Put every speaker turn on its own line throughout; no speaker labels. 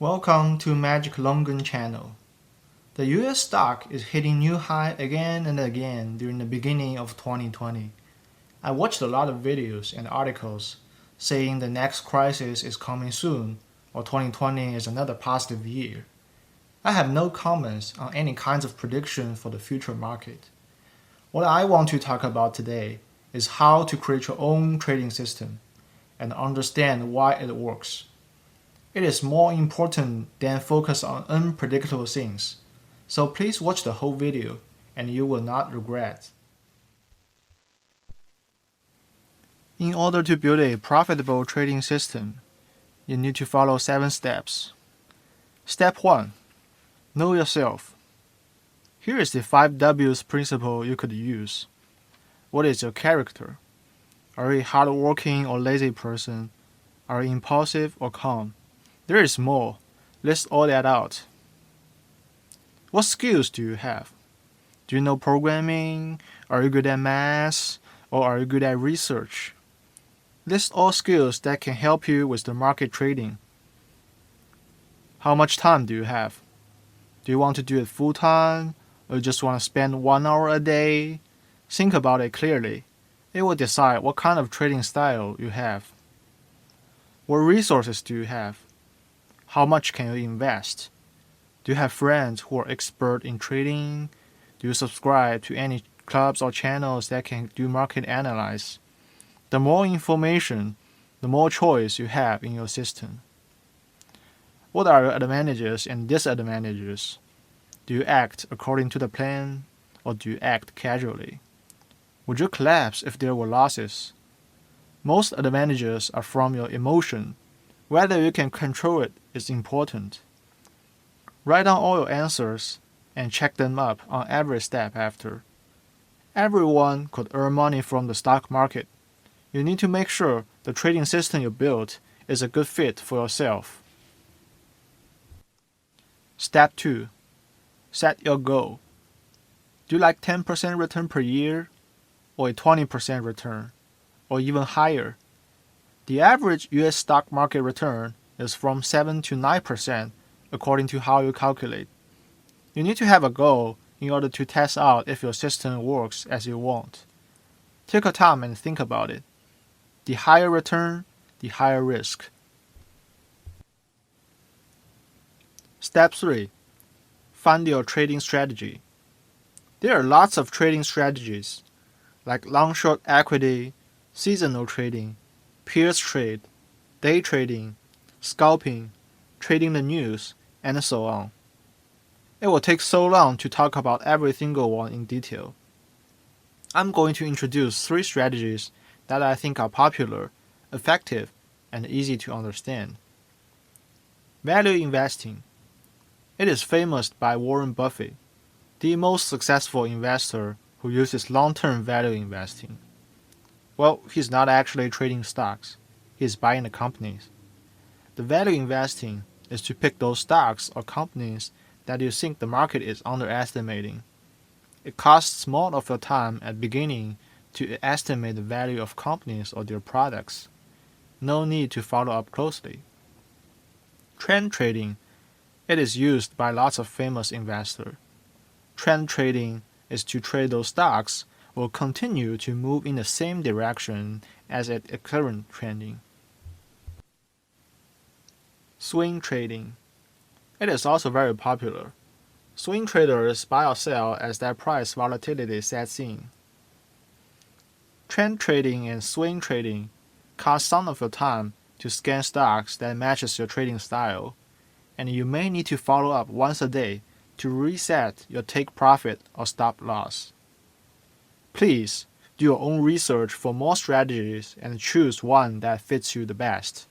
Welcome to Magic Longan channel. The US stock is hitting new high again and again during the beginning of 2020. I watched a lot of videos and articles saying the next crisis is coming soon or 2020 is another positive year. I have no comments on any kinds of prediction for the future market. What I want to talk about today is how to create your own trading system and understand why it works. It is more important than focus on unpredictable things. So please watch the whole video and you will not regret. In order to build a profitable trading system, you need to follow 7 steps. Step 1. Know yourself. Here is the 5 W's principle you could use. What is your character? Are you a hardworking or lazy person? Are you impulsive or calm? There is more. List all that out. What skills do you have? Do you know programming? Are you good at math? Or are you good at research? List all skills that can help you with the market trading. How much time do you have? Do you want to do it full time? Or you just want to spend 1 hour a day? Think about it clearly. It will decide what kind of trading style you have. What resources do you have? How much can you invest? Do you have friends who are expert in trading? Do you subscribe to any clubs or channels that can do market analysis? The more information, the more choice you have in your system. What are your advantages and disadvantages? Do you act according to the plan or do you act casually? Would you collapse if there were losses? Most advantages are from your emotion. Whether you can control it is important. Write down all your answers and check them up on every step after. Everyone could earn money from the stock market. You need to make sure the trading system you built is a good fit for yourself. Step 2. Set your goal. Do you like 10% return per year or a 20% return or even higher? The average US stock market return is from 7 to 9% according to how you calculate. You need to have a goal in order to test out if your system works as you want. Take your time and think about it. The higher return, the higher risk. Step 3. Find your trading strategy. There are lots of trading strategies like long-short equity, seasonal trading, peers trade, day trading, scalping, trading the news, and so on. It will take so long to talk about every single one in detail. I'm going to introduce 3 strategies that I think are popular, effective, and easy to understand. Value investing. It is famous by Warren Buffett, the most successful investor who uses long-term value investing. Well, he's not actually trading stocks. He's buying the companies. The value investing is to pick those stocks or companies that you think the market is underestimating. It costs more of your time at beginning to estimate the value of companies or their products. No need to follow up closely. Trend trading. It is used by lots of famous investors. Trend trading is to trade those stocks will continue to move in the same direction as at current trending. Swing trading. It is also very popular. Swing traders buy or sell as their price volatility sets in. Trend trading and swing trading cost some of your time to scan stocks that matches your trading style, and you may need to follow up once a day to reset your take profit or stop loss. Please do your own research for more strategies and choose one that fits you the best.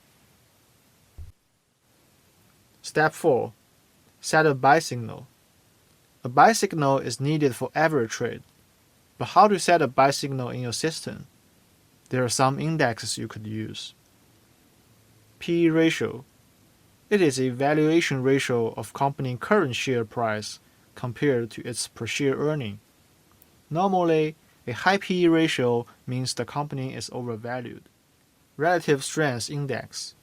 Step 4. Set a buy signal. A buy signal is needed for every trade. But how to set a buy signal in your system? There are some indexes you could use. P/E ratio. It is a valuation ratio of company current share price compared to its per share earning. Normally, a high P/E ratio means the company is overvalued. Relative Strength Index,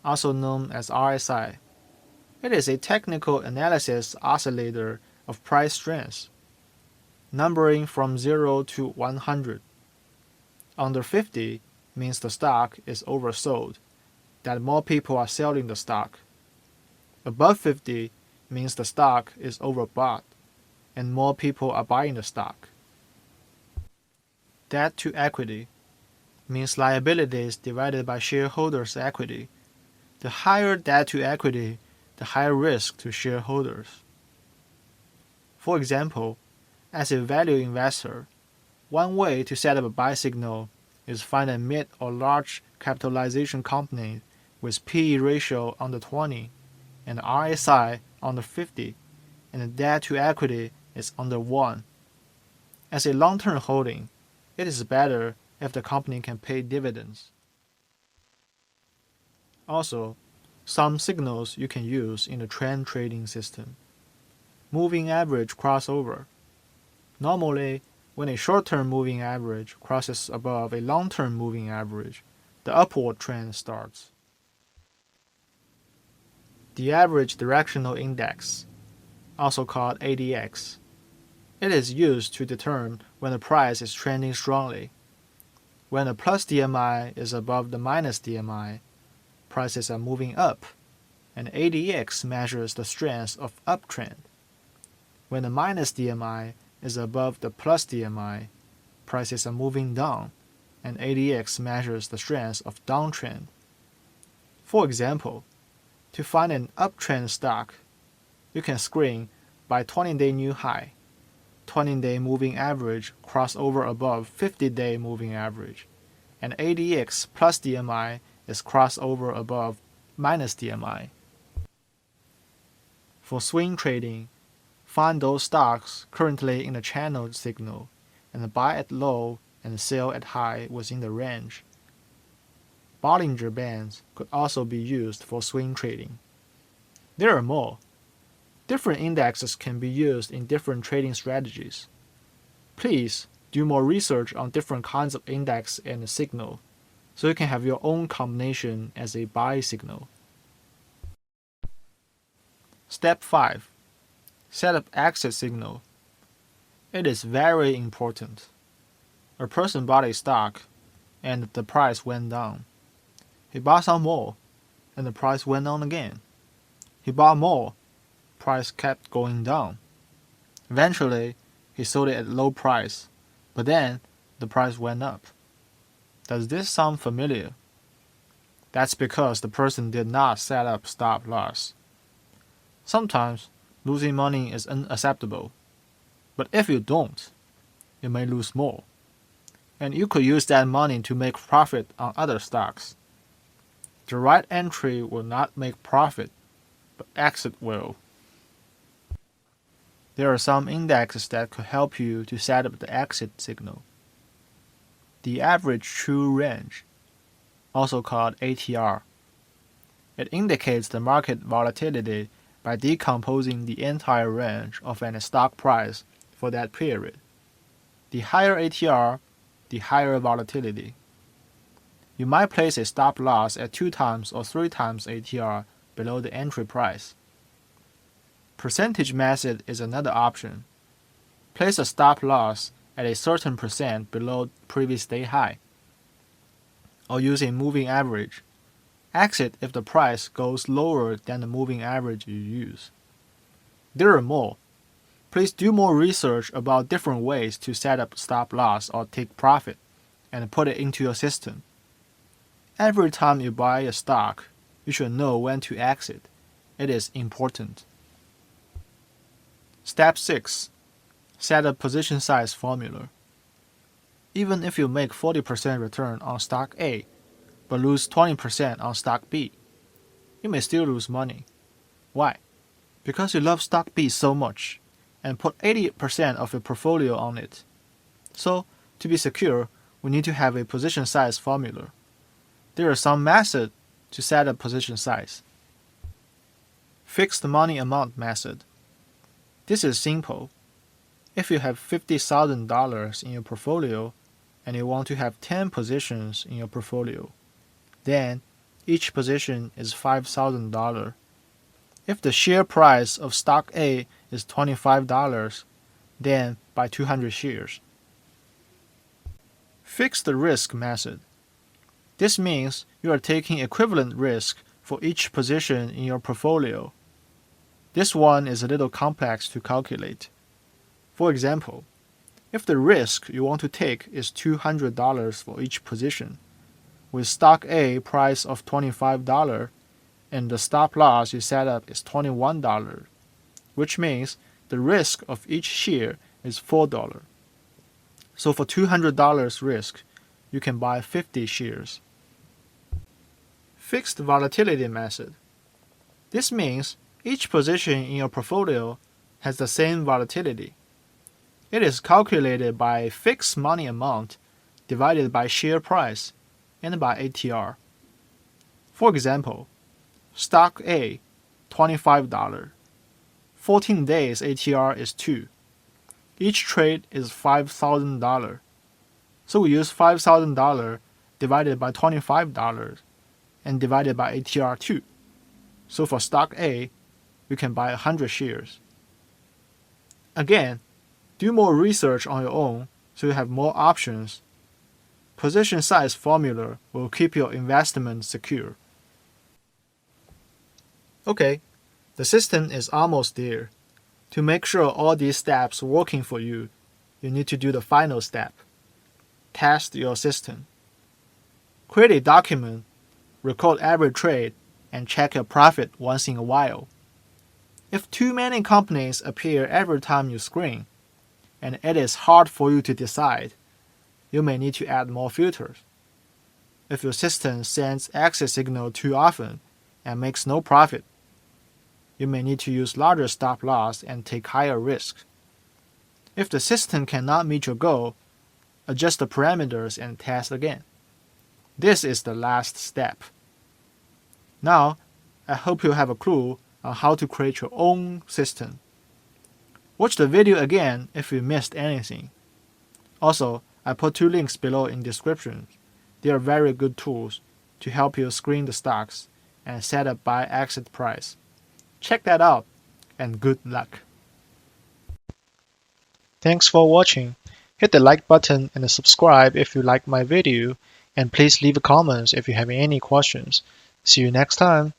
also known as RSI. It is a technical analysis oscillator of price strength, numbering from 0 to 100. Under 50 means the stock is oversold, that more people are selling the stock. Above 50 means the stock is overbought, and more people are buying the stock. Debt to equity means liabilities divided by shareholders' equity. The higher debt to equity, the higher risk to shareholders. For example, as a value investor, one way to set up a buy signal is find a mid or large capitalization company with PE ratio under 20 and RSI under 50, and the debt to equity is under 1. As a long-term holding, it is better if the company can pay dividends. Also, some signals you can use in the trend trading system. Moving average crossover. Normally, when a short-term moving average crosses above a long-term moving average, the upward trend starts. The average directional index, also called ADX. It is used to determine when the price is trending strongly. When the plus DMI is above the minus DMI, prices are moving up, and ADX measures the strength of uptrend. When the minus DMI is above the plus DMI, prices are moving down, and ADX measures the strength of downtrend. For example, to find an uptrend stock, you can screen by 20-day new high, 20-day moving average crossover above 50-day moving average, and ADX plus DMI is crossover above minus DMI. For swing trading, find those stocks currently in the channel signal and buy at low and sell at high within the range. Bollinger Bands could also be used for swing trading. There are more. Different indexes can be used in different trading strategies. Please do more research on different kinds of index and signal, so you can have your own combination as a buy signal. Step 5. Set up exit signal. It is very important. A person bought a stock, and the price went down. He bought some more, and the price went down again. He bought more, price kept going down. Eventually, he sold it at low price, but then the price went up. Does this sound familiar? That's because the person did not set up stop loss. Sometimes losing money is unacceptable, but if you don't, you may lose more, and you could use that money to make profit on other stocks. The right entry will not make profit, but exit will. There are some indexes that could help you to set up the exit signal. The average true range, also called ATR. It indicates the market volatility by decomposing the entire range of an stock price for that period. The higher ATR, the higher volatility. You might place a stop loss at 2 times or 3 times ATR below the entry price. Percentage method is another option. Place a stop loss at a certain percent below previous day high, or use a moving average. Exit if the price goes lower than the moving average you use. There are more. Please do more research about different ways to set up stop loss or take profit, and put it into your system. Every time you buy a stock, you should know when to exit. It is important. Step 6. Set a position size formula. Even if you make 40% return on stock A, but lose 20% on stock B, you may still lose money. Why? Because you love stock B so much and put 80% of your portfolio on it. So, to be secure, we need to have a position size formula. There are some methods to set a position size. Fixed money amount method. This is simple. If you have $50,000 in your portfolio and you want to have 10 positions in your portfolio, then each position is $5,000. If the share price of stock A is $25, then buy 200 shares. Fixed risk method. This means you are taking equivalent risk for each position in your portfolio. This one is a little complex to calculate. For example, if the risk you want to take is $200 for each position, with stock A price of $25 and the stop loss you set up is $21, which means the risk of each share is $4. So for $200 risk, you can buy 50 shares. Fixed volatility method. This means each position in your portfolio has the same volatility. It is calculated by fixed money amount divided by share price and by ATR. For example, stock A, $25. 14 days ATR is 2. Each trade is $5,000. So we use $5,000 divided by $25 and divided by ATR 2. So for stock A, you can buy 100 shares. Again, do more research on your own so you have more options. Position size formula will keep your investment secure. Okay, the system is almost there. To make sure all these steps are working for you, you need to do the final step. Test your system. Create a document, record every trade, and check your profit once in a while. If too many companies appear every time you screen, and it is hard for you to decide, you may need to add more filters. If your system sends exit signal too often and makes no profit, you may need to use larger stop loss and take higher risks. If the system cannot meet your goal, adjust the parameters and test again. This is the last step. Now, I hope you have a clue on how to create your own system. Watch the video again if you missed anything. Also, I put 2 links below in description. They are very good tools to help you screen the stocks and set up buy exit price. Check that out, and good luck. Thanks for watching. Hit the like button and subscribe if you like my video, and please leave comments if you have any questions. See you next time.